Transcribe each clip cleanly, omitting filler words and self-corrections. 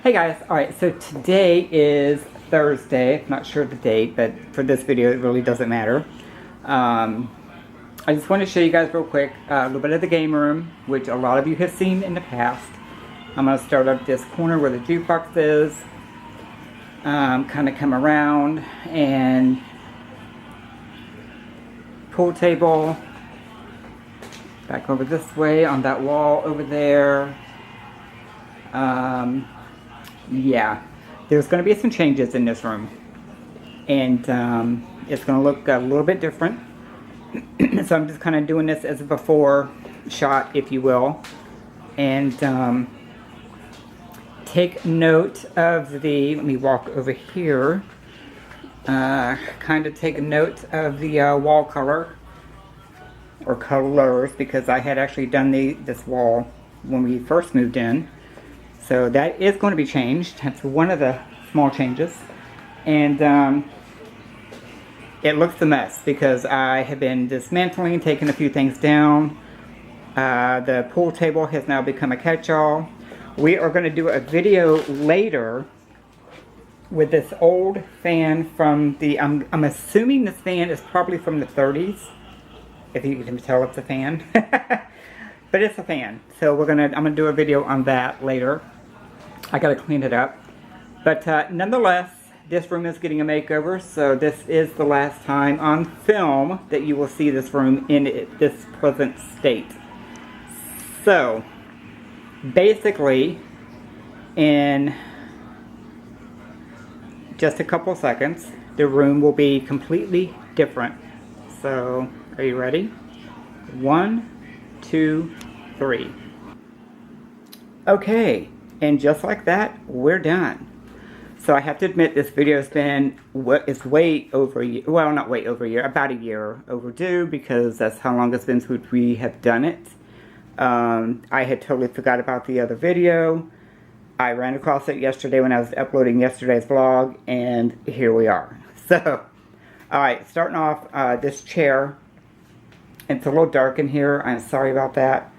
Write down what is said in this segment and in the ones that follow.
Hey guys, alright, so today is Thursday. I'm not sure of the date, but for this video it really doesn't matter. I just want to show you guys real quick a little bit of the game room, which a lot of you have seen in the past. I'm going to start up this corner where the jukebox is, kind of come around, and pool table, back over this way on that wall over there. Yeah, there's going to be some changes in this room, and it's going to look a little bit different. So I'm just kind of doing this as a before shot, if you will, and take note of the, let me walk over here, kind of take note of the wall color, or colors, because I had actually done this wall when we first moved in. So that is going to be changed. That's one of the small changes. And it looks a mess because I have been dismantling, taking a few things down. The pool table has now become a catch-all. We are going to do a video later with this old fan from the, I'm assuming this fan is probably from the 30s. If you can tell it's a fan. But it's a fan. So I'm gonna do a video on that later. I gotta clean it up. But nonetheless, this room is getting a makeover, so this is the last time on film that you will see this room in this present state. So, basically, in just a couple seconds, the room will be completely different. So, are you ready? 1, 2, 3. Okay. And just like that, we're done. So I have to admit, this video has been, it's way over a year, well, not way over a year, about a year overdue, because that's how long it's been since we have done it. I had totally forgot about the other video. I ran across it yesterday when I was uploading yesterday's vlog, and here we are. So, alright, starting off, this chair. It's a little dark in here, I'm sorry about that.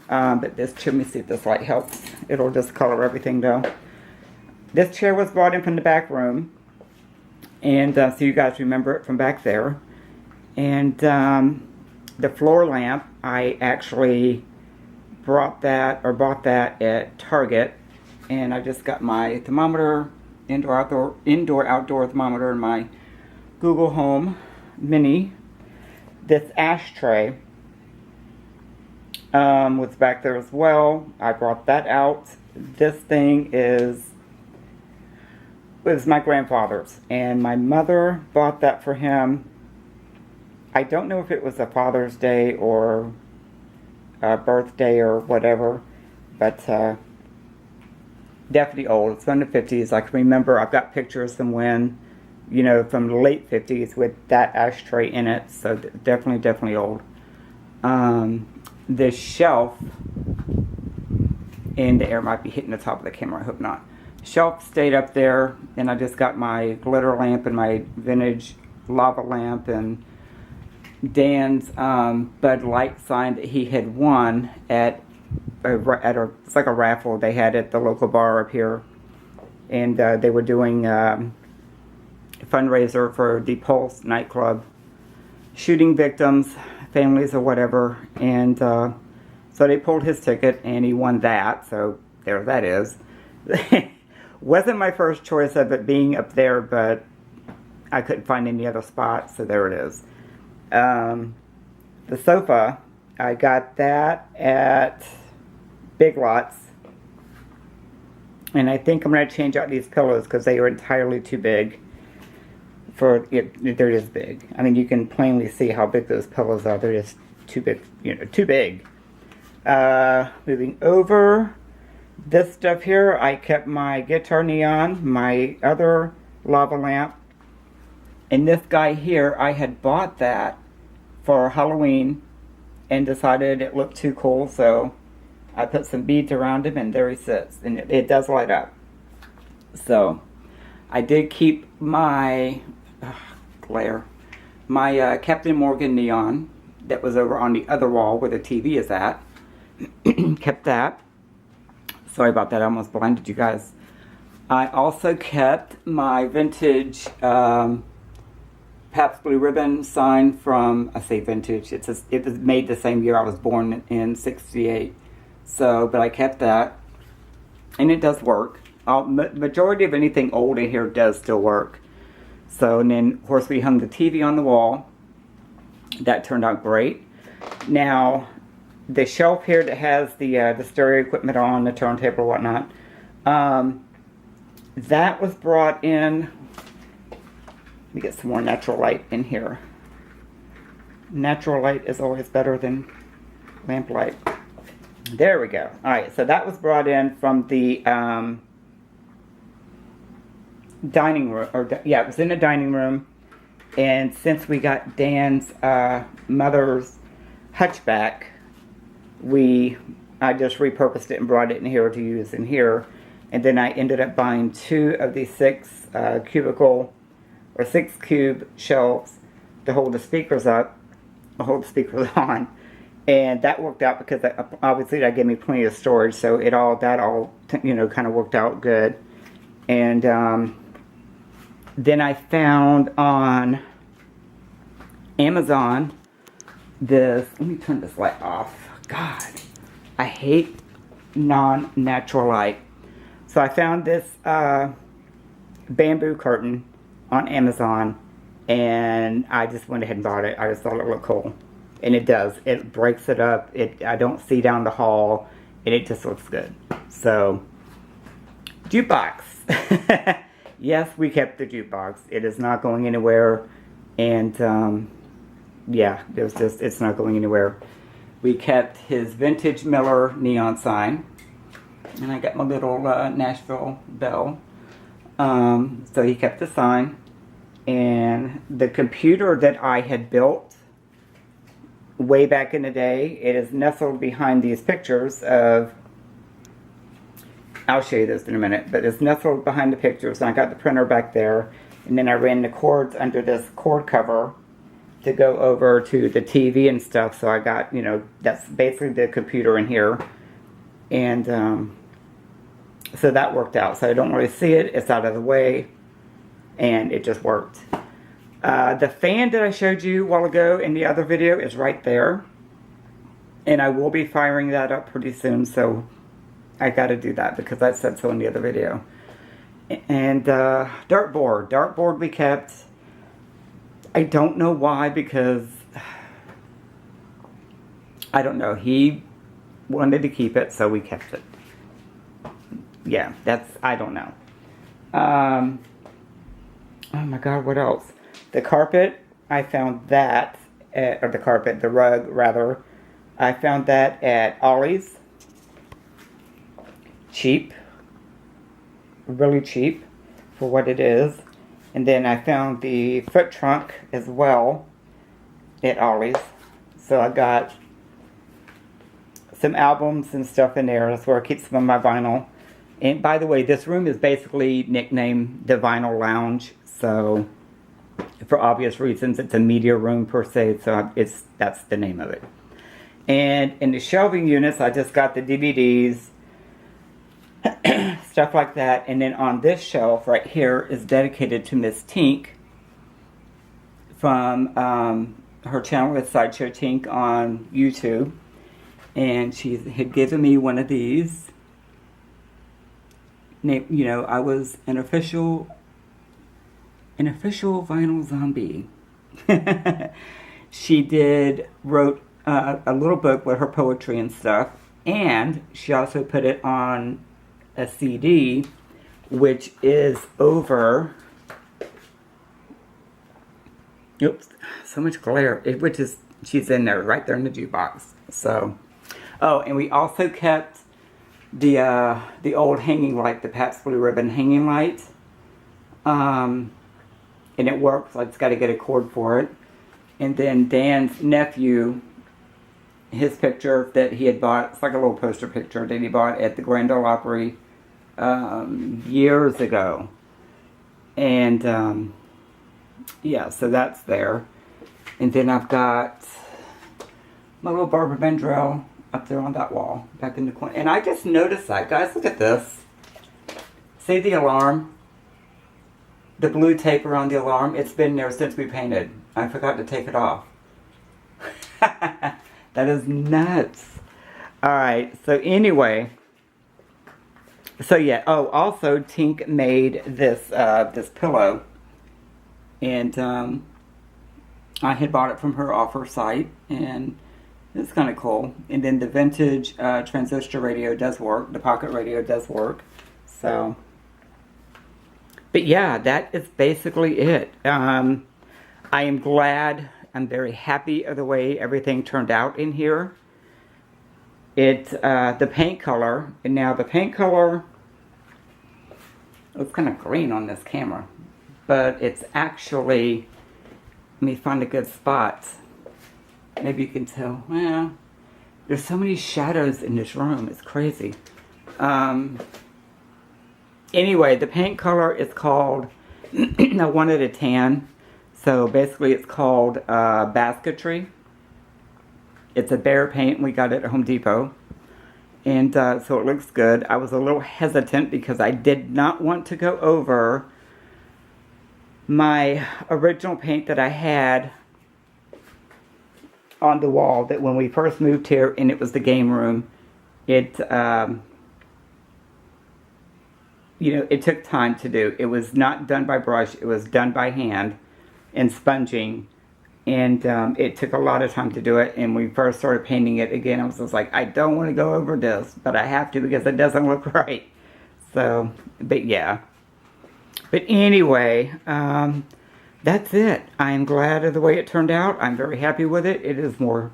But this chair, let me see if this light helps. It'll just color everything though. This chair was brought in from the back room. And so you guys remember it from back there. And the floor lamp, I actually bought that at Target. And I just got my thermometer, indoor-outdoor thermometer, and my Google Home Mini. This ashtray was back there as well. I brought that out. This thing was my grandfather's, and my mother bought that for him. I don't know if it was a Father's Day or a birthday or whatever, but definitely old. It's from the 50s. I can remember, I've got pictures from when, you know, from the late 50s with that ashtray in it, so definitely old. The shelf, and the air might be hitting the top of the camera, I hope not. Shelf stayed up there, and I just got my glitter lamp and my vintage lava lamp and Dan's Bud Light sign that he had won at it's like a raffle they had at the local bar up here. And they were doing a fundraiser for the Pulse nightclub, shooting victims, families or whatever, and so they pulled his ticket and he won that, so there that is. Wasn't my first choice of it being up there, but I couldn't find any other spot, so there it is. The sofa, I got that at Big Lots, and I think I'm going to change out these pillows because they are entirely too big. For it, they're just big. I mean, you can plainly see how big those pillows are. They're just too big, you know, too big. Moving over, this stuff here, I kept my guitar neon, my other lava lamp, and this guy here, I had bought that for Halloween and decided it looked too cool, so I put some beads around him, and there he sits, and it does light up. So I did keep my glare, my Captain Morgan neon that was over on the other wall where the TV is at. Kept that. Sorry about that, I almost blinded you guys. I also kept my vintage Pabst Blue Ribbon sign from, I say vintage, it was made the same year I was born in '68. So, but I kept that. And it does work. Majority of anything old in here does still work. So, and then, of course, we hung the TV on the wall. That turned out great. Now, the shelf here that has the stereo equipment on, the turntable, whatnot, that was brought in. Let me get some more natural light in here. Natural light is always better than lamp light. There we go. Alright, so that was brought in from the dining room. It was in the dining room. And since we got Dan's mother's hutchback, I just repurposed it and brought it in here to use in here. And then I ended up buying 2 of these 6 cubicle or 6 cube shelves to hold the speakers up, or hold the speakers on. And that worked out because obviously that gave me plenty of storage, so that all you know, kind of worked out good. And then I found on Amazon this, let me turn this light off. God, I hate non-natural light. So I found this bamboo curtain on Amazon, and I just went ahead and bought it. I just thought it looked cool. And it does. It breaks it up. I don't see down the hall, and it just looks good. So, jukebox. Yes, we kept the jukebox. It is not going anywhere. And, yeah, it's not going anywhere. We kept his vintage Miller neon sign. And I got my little Nashville bell. So he kept the sign. And the computer that I had built way back in the day, it is nestled behind these pictures of, I'll show you this in a minute, but it's nestled behind the pictures, and I got the printer back there, and then I ran the cords under this cord cover to go over to the TV and stuff, so I got, you know, that's basically the computer in here, and so that worked out. So I don't really see it, it's out of the way, and it just worked. The fan that I showed you a while ago in the other video is right there. And I will be firing that up pretty soon, so I gotta do that because I said so in the other video. And dartboard. Dartboard we kept. I don't know why, because I don't know. He wanted to keep it, so we kept it. Yeah, I don't know. Oh my God, what else? The carpet, I found that, the rug, rather. I found that at Ollie's. Cheap. Really cheap for what it is. And then I found the foot trunk as well at Ollie's. So I got some albums and stuff in there. That's where I keep some of my vinyl. And by the way, this room is basically nicknamed the Vinyl Lounge. So, for obvious reasons, it's a media room per se, so that's the name of it. And in the shelving units, I just got the DVDs, stuff like that. And then on this shelf right here is dedicated to Miss Tink from her channel is Sideshow Tink on YouTube. And she had given me one of these. You know, I was an official vinyl zombie. She wrote a little book with her poetry and stuff, and she also put it on a CD, which is over, oops, so much glare, she's in there, right there in the jukebox. So, oh, and we also kept the old hanging light, the Pabst Blue Ribbon hanging light. And it works. I just got to get a cord for it. And then Dan's nephew, his picture that he had bought, it's like a little poster picture that he bought at the Grand Ole Opry years ago. And yeah, so that's there. And then I've got my little Barbara Mandrell up there on that wall, back in the corner. And I just noticed that. Guys, look at this. see the alarm? The blue tape around the alarm? It's been there since we painted. I forgot to take it off. That is nuts. Alright, so anyway. So yeah, oh, also Tink made this this pillow. And I had bought it from her off her site. And it's kind of cool. And then the vintage transistor radio does work. The pocket radio does work. So, but yeah, that is basically it. I am glad. I'm very happy of the way everything turned out in here. It's the paint color. And now the paint color, it's kind of green on this camera. But it's actually, let me find a good spot. Maybe you can tell. Well, there's so many shadows in this room. It's crazy. Anyway, the paint color is called, I wanted a tan. So basically it's called Basketry. It's a Bear paint. We got it at Home Depot. And so it looks good. I was a little hesitant because I did not want to go over my original paint that I had on the wall that when we first moved here, and it was the game room. It, you know, it took time to do. It was not done by brush. It was done by hand and sponging. And it took a lot of time to do it. And when we first started painting it again, I was just like, I don't want to go over this, but I have to because it doesn't look right. So, but yeah. But anyway, that's it. I'm glad of the way it turned out. I'm very happy with it. It is more,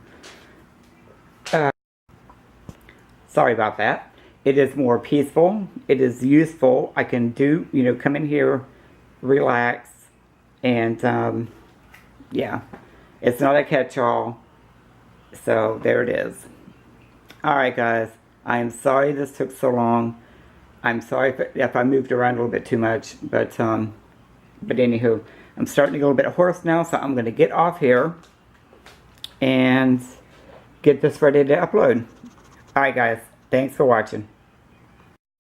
sorry about that. It is more peaceful. It is useful. I can do, you know, come in here, relax, and yeah. It's not a catch-all. So there it is. Alright guys, I am sorry this took so long. I'm sorry if I moved around a little bit too much, but anywho, I'm starting to get a little bit hoarse now, so I'm going to get off here and get this ready to upload. Alright guys, thanks for watching.